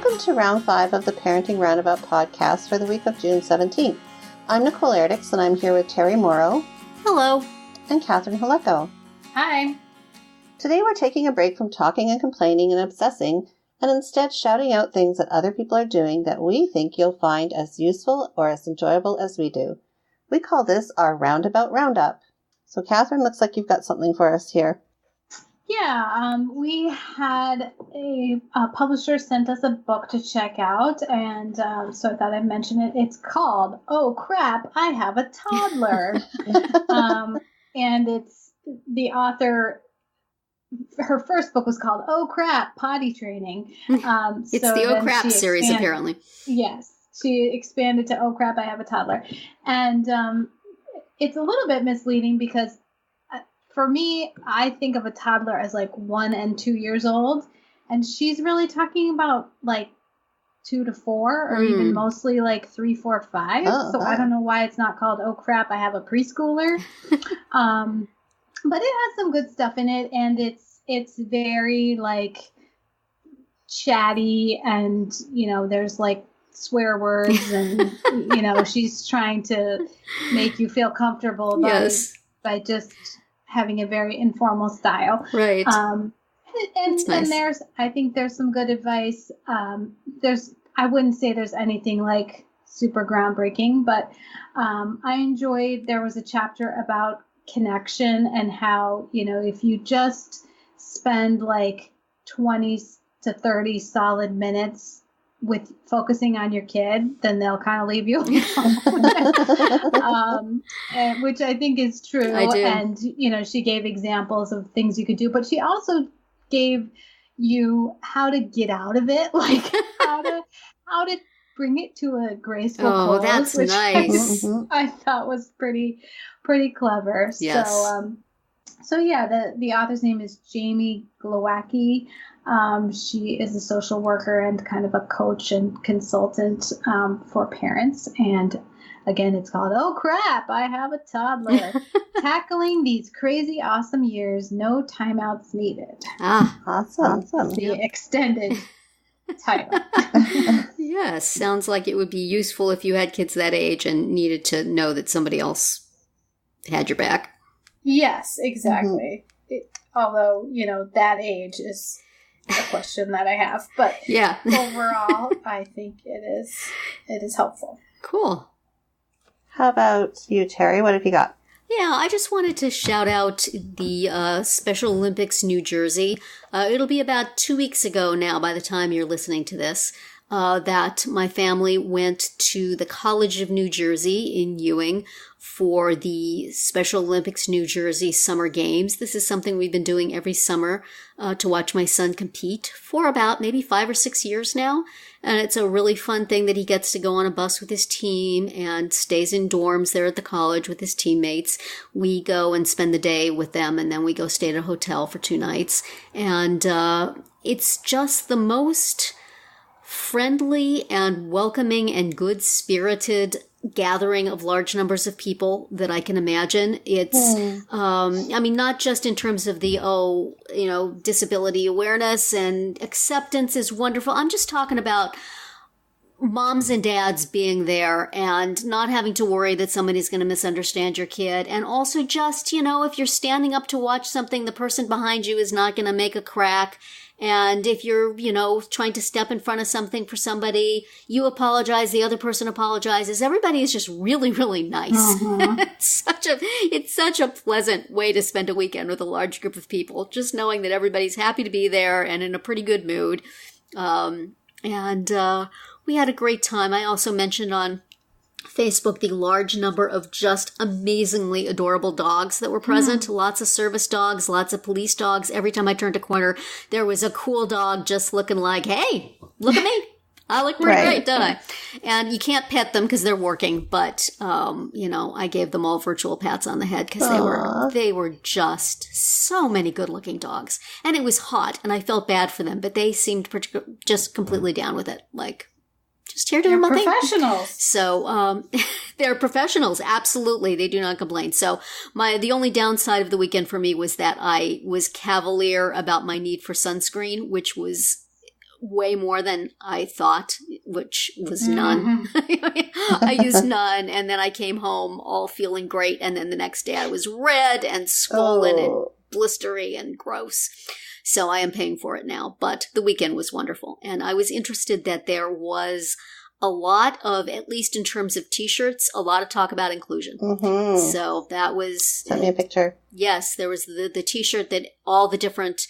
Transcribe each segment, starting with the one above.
Welcome to Round 5 of the Parenting Roundabout podcast for the week of June 17th. I'm Nicole and I'm here with Terri Morrow. Hello. And Catherine Haleko. Hi. Today we're taking a break from talking and complaining and obsessing, and instead shouting out things that other people are doing that we think you'll find as useful or as enjoyable as we do. We call this our Roundabout Roundup. So Catherine, looks like you've got something for us here. Yeah, we had a publisher sent us a book to check out, and so I thought I'd mention it. It's called "Oh Crap, I Have a Toddler," and it's the author. Her first book was called "Oh Crap, Potty Training." It's the Oh Crap series, apparently. Yes, she expanded to "Oh Crap, I Have a Toddler," and it's a little bit misleading because. For me, I think of a toddler as like 1 and 2 years old, and she's really talking about like 2 to 4, or even mostly like 3, 4, 5. I don't know why it's not called "Oh Crap, I Have a Preschooler," but it has some good stuff in it, and it's very like chatty, and there's like swear words, and she's trying to make you feel comfortable by just having a very informal style. Right. And nice. I think there's some good advice. I wouldn't say there's anything like super groundbreaking, but I enjoyed, there was a chapter about connection and how, if you just spend like 20 to 30 solid minutes with focusing on your kid, then they'll kind of leave you alone. Which I think is true. I do. And, she gave examples of things you could do, but she also gave you how to get out of it, like how to bring it to a graceful close. That's which nice. I thought was pretty clever. Yes. So yeah, the author's name is Jamie Glowacki. She is a social worker and kind of a coach and consultant for parents. And again, it's called "Oh Crap, I Have a Toddler." Tackling these crazy, awesome years, no timeouts needed. Awesome. The extended title. Yes, sounds like it would be useful if you had kids that age and needed to know that somebody else had your back. Yes, exactly. Although, that age is a question that I have, but yeah. Overall, I think it is helpful. Cool. How about you, Terri? What have you got? Yeah, I just wanted to shout out the Special Olympics New Jersey. It'll be about 2 weeks ago now by the time you're listening to this, that my family went to the College of New Jersey in Ewing for the Special Olympics New Jersey Summer Games. This is something we've been doing every summer to watch my son compete for about maybe 5 or 6 years now. And it's a really fun thing that he gets to go on a bus with his team and stays in dorms there at the college with his teammates. We go and spend the day with them, and then we go stay at a hotel for 2 nights. And it's just the most friendly and welcoming and good-spirited gathering of large numbers of people that I can imagine. It's, not just in terms of the, disability awareness and acceptance is wonderful. I'm just talking about moms and dads being there and not having to worry that somebody's going to misunderstand your kid. And also just, if you're standing up to watch something, the person behind you is not going to make a crack. And if you're, trying to step in front of something for somebody, you apologize, the other person apologizes. Everybody is just really, really nice. It's such a pleasant way to spend a weekend with a large group of people, just knowing that everybody's happy to be there and in a pretty good mood. We had a great time. I also mentioned on Facebook the large number of just amazingly adorable dogs that were present. Lots of service dogs, lots of police dogs. Every time I turned a corner, there was a cool dog just looking like, hey, look at me. I look pretty great, don't I? And you can't pet them because they're working, but, I gave them all virtual pats on the head because they were just so many good-looking dogs. And it was hot, and I felt bad for them, but they seemed just completely down with it, like, just here doing my thing. Professionals. So they're professionals. Absolutely. They do not complain. So the only downside of the weekend for me was that I was cavalier about my need for sunscreen, which was way more than I thought, which was none. I used none, and then I came home all feeling great, and then the next day I was red and swollen and blistery and gross. So I am paying for it now, but the weekend was wonderful, and I was interested that there was a lot of, at least in terms of t-shirts, a lot of talk about inclusion. So that was... Send me a picture. Yes, there was the t-shirt that all the different...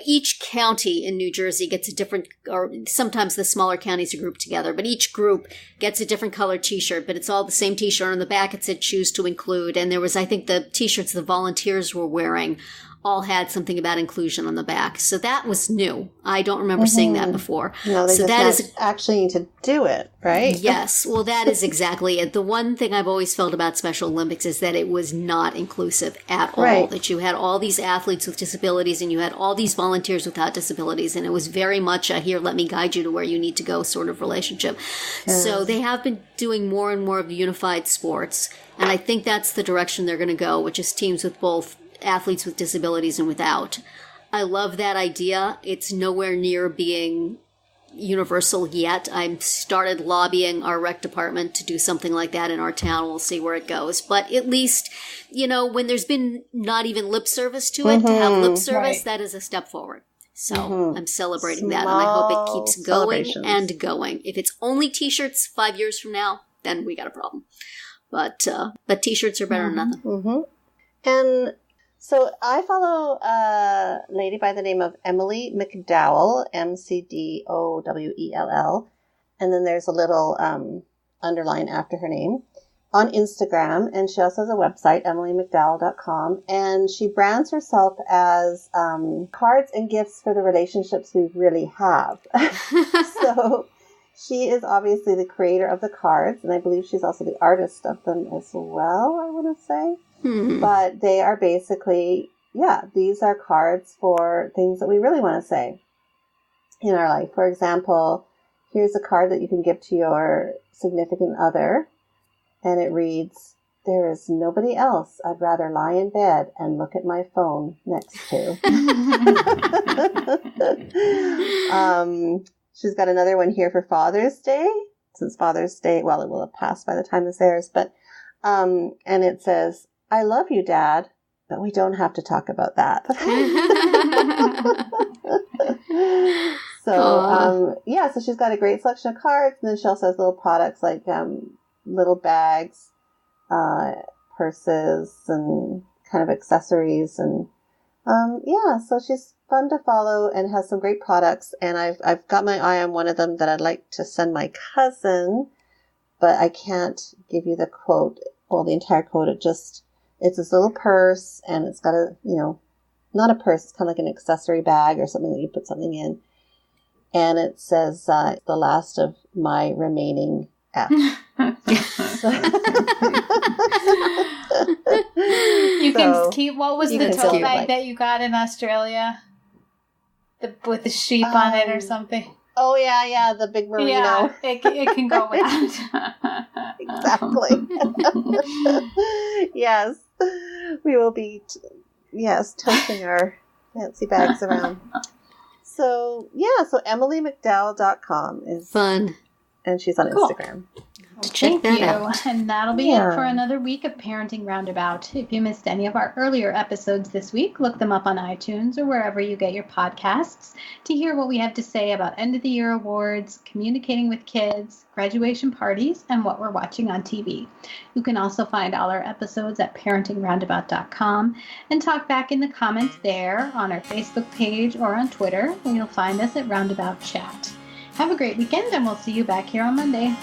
each county in New Jersey gets a different, or sometimes the smaller counties are grouped together, but each group gets a different colored t-shirt, but it's all the same t-shirt. On the back it said choose to include. And there was, I think, the t-shirts the volunteers were wearing all had something about inclusion on the back. So that was new. I don't remember seeing that before. No, they so just actually need to do it, right? Yes. Well, that is exactly it. The one thing I've always felt about Special Olympics is that it was not inclusive at all. Right. That you had all these athletes with disabilities and you had all these volunteers without disabilities. And it was very much a here, let me guide you to where you need to go sort of relationship. Yes. So they have been doing more and more of unified sports. And I think that's the direction they're going to go, which is teams with both athletes with disabilities and without. I love that idea. It's nowhere near being universal yet. I've started lobbying our rec department to do something like that in our town. We'll see where it goes. But at least, when there's been not even lip service to it, to have lip service, that is a step forward. So I'm celebrating that, and I hope it keeps going and going. If it's only t-shirts 5 years from now, then we got a problem. But t-shirts are better than nothing. And so I follow a lady by the name of Emily McDowell, McDowell, and then there's a little underline after her name, on Instagram, and she also has a website, emilymcdowell.com, and she brands herself as cards and gifts for the relationships we really have. So she is obviously the creator of the cards, and I believe she's also the artist of them as well, I want to say. But they are basically, these are cards for things that we really want to say in our life. For example, here's a card that you can give to your significant other, and it reads, "There is nobody else I'd rather lie in bed and look at my phone next to." She's got another one here for Father's Day, since Father's Day, well, it will have passed by the time this airs, but, and it says, "I love you, Dad, but we don't have to talk about that." So she's got a great selection of cards, and then she also has little products like little bags, purses, and kind of accessories, and so she's fun to follow and has some great products, and I've got my eye on one of them that I'd like to send my cousin, but I can't give you the quote, the entire quote. It's this little purse, and it's got a, not a purse, it's kind of like an accessory bag or something that you put something in. And it says, "The last of my remaining F." You can keep, what was the tote bag that you got in Australia? With the sheep on it or something? Oh, yeah, the big merino. Yeah, it can go with that. Exactly. Yes. We will be, toting our fancy bags around. So emilymcdowell.com is fun. And she's on Instagram. Thank you. And that'll be it for another week of Parenting Roundabout. If you missed any of our earlier episodes this week, look them up on iTunes or wherever you get your podcasts to hear what we have to say about end-of-the-year awards, communicating with kids, graduation parties, and what we're watching on TV. You can also find all our episodes at parentingroundabout.com and talk back in the comments there, on our Facebook page, or on Twitter, where you'll find us at Roundabout Chat. Have a great weekend, and we'll see you back here on Monday.